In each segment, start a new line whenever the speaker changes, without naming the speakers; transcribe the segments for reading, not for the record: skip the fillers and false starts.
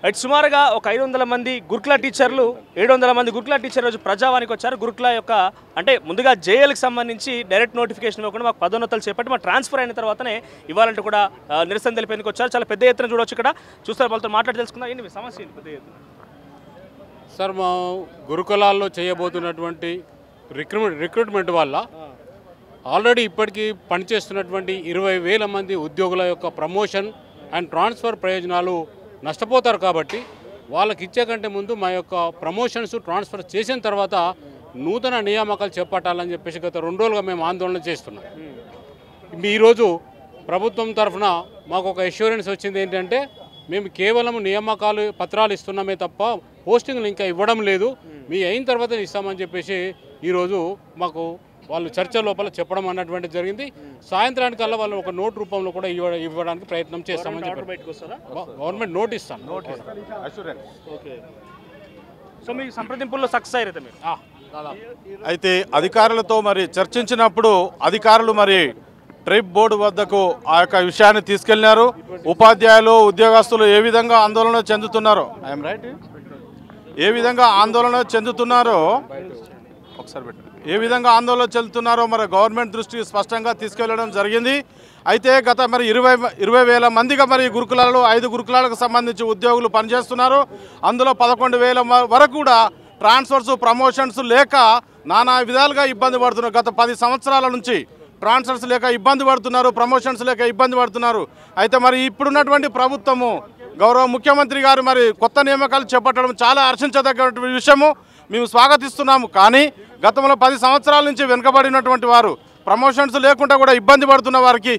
అయితే సుమారుగా ఒక 500 మంది గురుకుల టీచర్లు 700 మంది గురుకుల టీచర్ రోజు ప్రజావానికి వచ్చారు. గురుకుల యొక్క అంటే ముందుగా జేఎల్కి సంబంధించి డైరెక్ట్ నోటిఫికేషన్ ఇవ్వకుండా మాకు పదోన్నతలు చేపట్టి మా ట్రాన్స్ఫర్ అయిన తర్వాతనే ఇవ్వాలంటూ కూడా నిరసన తెలిపేందుకు వచ్చారు. చాలా పెద్ద ఎత్తున చూడవచ్చు. ఇక్కడ చూస్తారు, వాళ్ళతో మాట్లాడి తెలుసుకుందాం. ఏంటి మీ సమస్య ఏంటి పెద్ద ఎత్తున?
సార్, మా గురుకులాల్లో చేయబోతున్నటువంటి రిక్రూట్మెంట్ వల్ల ఆల్రెడీ ఇప్పటికీ పనిచేస్తున్నటువంటి 20,000 మంది ఉద్యోగుల యొక్క ప్రమోషన్ అండ్ ట్రాన్స్ఫర్ ప్రయోజనాలు నష్టపోతారు. కాబట్టి వాళ్ళకి ఇచ్చే కంటే ముందు మా యొక్క ప్రమోషన్స్ ట్రాన్స్ఫర్ చేసిన తర్వాత నూతన నియామకాలు చేపట్టాలని చెప్పేసి గత 2 రోజులుగా మేము ఆందోళన చేస్తున్నాం. ఈరోజు ప్రభుత్వం తరఫున మాకు ఒక అష్యూరెన్స్ వచ్చింది. ఏంటంటే మేము కేవలం నియామకాలు పత్రాలు ఇస్తున్నామే తప్ప పోస్టింగ్లు ఇంకా ఇవ్వడం లేదు, మీ అయిన తర్వాత ఇస్తామని చెప్పేసి ఈరోజు మాకు వాళ్ళు చర్చ లోపల చెప్పడం అన్నటువంటి జరిగింది. సాయంత్రానికల్లా వాళ్ళు ఒక నోట్ రూపంలో కూడా ఇవ్వడానికి ప్రయత్నం చేస్తామని చెప్పారు. గవర్నమెంట్ నోట్ ఇస్తాం.
సో మీ సంప్రదింపుల్లో సక్సెస్ అయ్యారు మీరు?
అయితే అధికారులతో మరి చర్చించినప్పుడు అధికారులు మరి ట్రిప్ బోర్డు వద్దకు ఆ యొక్క విషయాన్ని తీసుకెళ్లినారు. ఉపాధ్యాయులు ఉద్యోగస్తులు ఏ విధంగా ఆందోళన చెందుతున్నారో ఏ విధంగా ఆందోళన చెందుతున్నారో మరి గవర్నమెంట్ దృష్టికి స్పష్టంగా తీసుకెళ్లడం జరిగింది. అయితే గత మరి 20,000 మందిగా మరి గురుకులాలలో 5 గురుకులాలకు సంబంధించి ఉద్యోగులు పనిచేస్తున్నారు. అందులో 11,000 వరకు కూడా ట్రాన్స్ఫర్స్ ప్రమోషన్స్ లేక నానా విధాలుగా ఇబ్బంది పడుతున్నారు. గత 10 సంవత్సరాల నుంచి ట్రాన్స్ఫర్స్ లేక ఇబ్బంది పడుతున్నారు, ప్రమోషన్స్ లేక ఇబ్బంది పడుతున్నారు. అయితే మరి ఇప్పుడున్నటువంటి ప్రభుత్వము గౌరవ ముఖ్యమంత్రి గారు మరి కొత్త నియామకాలు చేపట్టడం చాలా హర్షించదగ్గ విషయము, మేము స్వాగతిస్తున్నాము. కానీ గతంలో 10 సంవత్సరాల నుంచి వెనుకబడినటువంటి వారు ప్రమోషన్స్ లేకుండా కూడా ఇబ్బంది పడుతున్న వారికి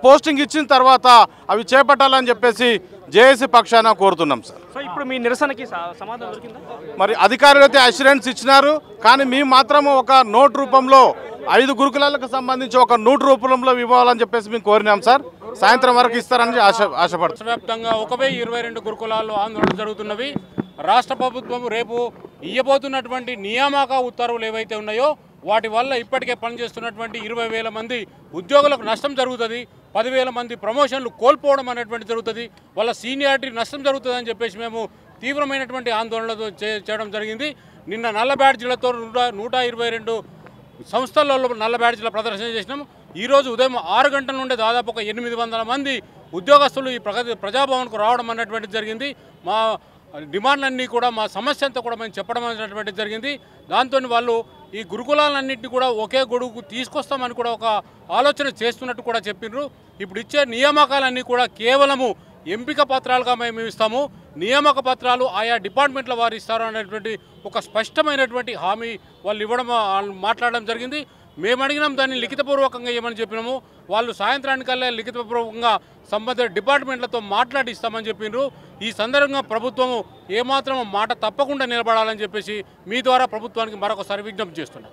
పోస్టింగ్ ఇచ్చిన తర్వాత అవి చేపట్టాలని చెప్పేసి జేఏసీ పక్షాన కోరుతున్నాం సార్.
సో ఇప్పుడు మీ నిరసనకి సమాధానం దొరికిందా?
మరి అధికారులు అయితే అష్యూరెన్స్ ఇచ్చినారు, కానీ మేము మాత్రము ఒక నోట్ రూపంలో 5 గురుకులాలకు సంబంధించి ఒక నోట్ రూపంలో ఇవ్వాలని చెప్పేసి మేము కోరినాం సార్. సాయంత్రం వరకు ఇస్తారని ఆశపడుతున్నాం.
వ్యాప్తంగా 1,022 గురుకులాల్లో ఆందోళన జరుగుతున్నవి. రాష్ట్ర ప్రభుత్వం రేపు ఇవ్వబోతున్నటువంటి నియామక ఉత్తర్వులు ఏవైతే ఉన్నాయో వాటి వల్ల ఇప్పటికే పనిచేస్తున్నటువంటి 20,000 మంది ఉద్యోగులకు నష్టం జరుగుతుంది. 10,000 మంది ప్రమోషన్లు కోల్పోవడం అనేటువంటి జరుగుతుంది. వాళ్ళ సీనియారిటీ నష్టం జరుగుతుందని చెప్పేసి మేము తీవ్రమైనటువంటి ఆందోళనలు చేయడం జరిగింది. నిన్న నల్ల బ్యాడ్జీలతో 122 సంస్థలలో నల్ల బ్యాడ్జీల ప్రదర్శన చేసినాము. ఈరోజు ఉదయం 6 గంటల నుండి దాదాపు ఒక 800 మంది ఉద్యోగస్తులు ఈ ప్రజాభవన్కు రావడం అన్నటువంటిది జరిగింది. మా డిమాండ్లన్నీ కూడా మా సమస్య అంతా కూడా మేము చెప్పడం అనేటువంటిది జరిగింది. దాంతో వాళ్ళు ఈ గురుకులాలన్నింటినీ కూడా ఒకే గొడుగు తీసుకొస్తామని కూడా ఒక ఆలోచన చేస్తున్నట్టు కూడా చెప్పినారు. ఇప్పుడు ఇచ్చే నియామకాలన్నీ కూడా కేవలము ఎంపిక పత్రాలుగా మేము ఇస్తాము, నియామక పత్రాలు ఆయా డిపార్ట్మెంట్ల వారు ఇస్తారు అనేటువంటి ఒక స్పష్టమైనటువంటి హామీ వాళ్ళు ఇవ్వడం మాట్లాడడం జరిగింది. మేము అడిగినాం దాన్ని లిఖితపూర్వకంగా ఇవ్వమని చెప్పినాము. వాళ్ళు సాయంత్రానికల్లా లిఖితపూర్వకంగా సంబంధిత డిపార్ట్మెంట్లతో మాట్లాడి ఇస్తామని చెప్పినారు. ఈ సందర్భంగా ప్రభుత్వము ఏమాత్రం మాట తప్పకుండా నిలబడాలని చెప్పేసి మీ ద్వారా ప్రభుత్వానికి మరొకసారి విజ్ఞప్తి చేస్తున్నాం.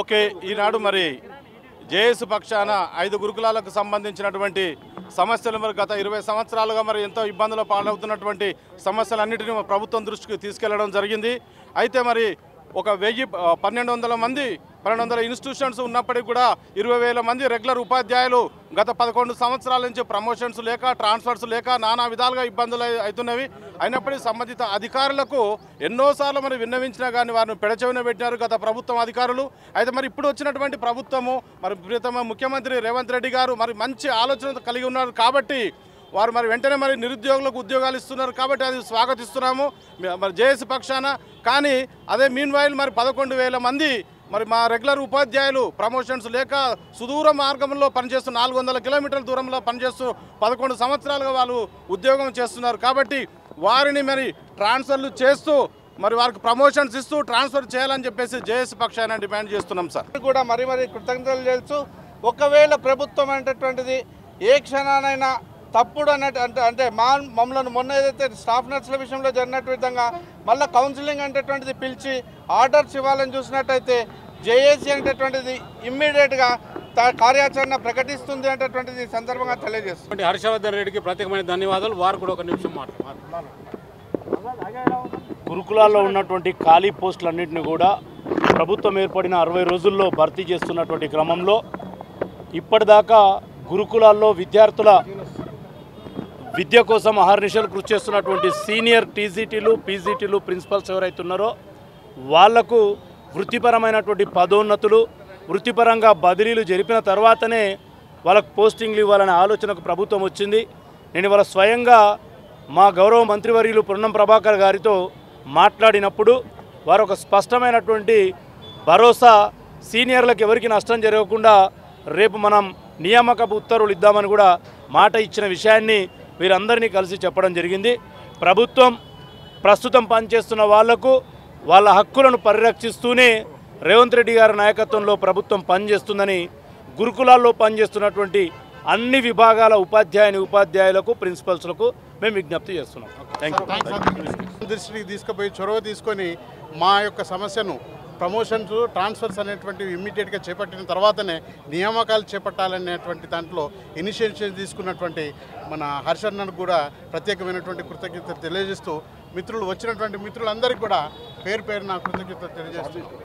ఓకే, ఈనాడు మరి జేఏసీ పక్షాన 5 గురుకులాలకు సంబంధించినటువంటి సమస్యలు మరి గత 20 సంవత్సరాలుగా మరి ఎంతో ఇబ్బందులు పాలవుతున్నటువంటి సమస్యలన్నింటినీ ప్రభుత్వం దృష్టికి తీసుకెళ్లడం జరిగింది. అయితే మరి ఒక 1,200 మంది 1200 ఇన్స్టిట్యూషన్స్ ఉన్నప్పటికీ కూడా 20,000 మంది రెగ్యులర్ ఉపాధ్యాయులు గత 11 సంవత్సరాల నుంచి ప్రమోషన్స్ లేక ట్రాన్స్ఫర్స్ లేక నానా విధాలుగా ఇబ్బందులు అవుతున్నవి. అయినప్పటికీ సంబంధిత అధికారులకు ఎన్నోసార్లు మరి విన్నవించినా కానీ వారిని పెడచెవిన పెట్టినారు గత ప్రభుత్వం అధికారులు. అయితే మరి ఇప్పుడు వచ్చినటువంటి ప్రభుత్వము మరి ప్రియతమ ముఖ్యమంత్రి రేవంత్ రెడ్డి గారు మరి మంచి ఆలోచన కలిగి ఉన్నారు కాబట్టి వారు మరి వెంటనే మరి నిరుద్యోగులకు ఉద్యోగాలు ఇస్తున్నారు కాబట్టి అది స్వాగతిస్తున్నాము మరి జేఏసీ పక్షాన. కానీ అదే మీన్ వైల్ మరి 11,000 మంది మరి మా రెగ్యులర్ ఉపాధ్యాయులు ప్రమోషన్స్ లేక సుదూర మార్గంలో పనిచేస్తూ 400 కిలోమీటర్ల దూరంలో పనిచేస్తూ 11 సంవత్సరాలుగా వాళ్ళు ఉద్యోగం చేస్తున్నారు. కాబట్టి వారిని మరి ట్రాన్స్ఫర్లు చేస్తూ మరి వారికి ప్రమోషన్స్ ఇస్తూ ట్రాన్స్ఫర్ చేయాలని చెప్పేసి జేఏసీ పక్షాన డిమాండ్ చేస్తున్నాం సార్.
కూడా మరి కృతజ్ఞతలు తెలుసు. ఒకవేళ ప్రభుత్వం అనేటటువంటిది ఏ క్షణానైనా తప్పుడు అన్నట్టు అంటే మమ్మల్ని మొన్న ఏదైతే స్టాఫ్ నర్సుల విషయంలో జరిగినట్టు విధంగా మళ్ళీ కౌన్సిలింగ్ అనేటటువంటిది పిలిచి ఆర్డర్స్ ఇవ్వాలని చూసినట్టయితే జేఏసీ అనేటటువంటిది ఇమ్మీడియట్గా కార్యాచరణ ప్రకటిస్తుంది అనేటటువంటిది సందర్భంగా తెలియజేస్తుంది.
హర్షవర్ధన్ రెడ్డికి ప్రత్యేకమైన ధన్యవాదాలు. వారు కూడా ఒక నిమిషం మాట్లాడారు.
గురుకులాల్లో ఉన్నటువంటి ఖాళీ పోస్టులన్నింటినీ కూడా ప్రభుత్వం ఏర్పడిన 60 రోజుల్లో భర్తీ చేస్తున్నటువంటి క్రమంలో ఇప్పటిదాకా గురుకులాల్లో విద్యార్థుల విద్య కోసం అహర్నిశలు కృషి చేస్తున్నటువంటి సీనియర్ టీజీటీలు పీజీటీలు ప్రిన్సిపల్స్ ఎవరైతే ఉన్నారో వాళ్లకు వృత్తిపరమైనటువంటి పదోన్నతులు వృత్తిపరంగా బదిలీలు జరిపిన తర్వాతనే వాళ్ళకు పోస్టింగ్లు ఇవ్వాలనే ఆలోచనకు ప్రభుత్వం వచ్చింది. నేను ఇవాళ స్వయంగా మా గౌరవ మంత్రివర్యులు పొన్నం ప్రభాకర్ గారితో మాట్లాడినప్పుడు వారు ఒక స్పష్టమైనటువంటి భరోసా సీనియర్లకు ఎవరికి నష్టం జరగకుండా రేపు మనం నియామకపు ఉత్తర్వులు ఇద్దామని కూడా మాట ఇచ్చిన విషయాన్ని వీరందరినీ కలిసి చెప్పడం జరిగింది. ప్రభుత్వం ప్రస్తుతం పనిచేస్తున్న వాళ్లకు వాళ్ళ హక్కులను పరిరక్షిస్తూనే రేవంత్ రెడ్డి గారి నాయకత్వంలో ప్రభుత్వం పనిచేస్తుందని గురుకులాల్లో పనిచేస్తున్నటువంటి అన్ని విభాగాల ఉపాధ్యాయులకు ప్రిన్సిపల్స్లకు మేము విజ్ఞప్తి చేస్తున్నాం. Thank you.
దృష్టికి తీసుకుపోయి చొరవ తీసుకొని మా యొక్క సమస్యను ప్రమోషన్స్ ట్రాన్స్ఫర్స్ అనేటువంటివి ఇమ్మీడియట్గా చేపట్టిన తర్వాతనే నియామకాలు చేపట్టాలనేటువంటి దాంట్లో ఇనిషియేటివ్ తీసుకున్నటువంటి మన హర్షన్నకు కూడా ప్రత్యేకమైనటువంటి కృతజ్ఞత తెలియజేస్తూ వచ్చినటువంటి మిత్రులందరికీ కూడా పేరు పేరు నా కృతజ్ఞత తెలియజేస్తూ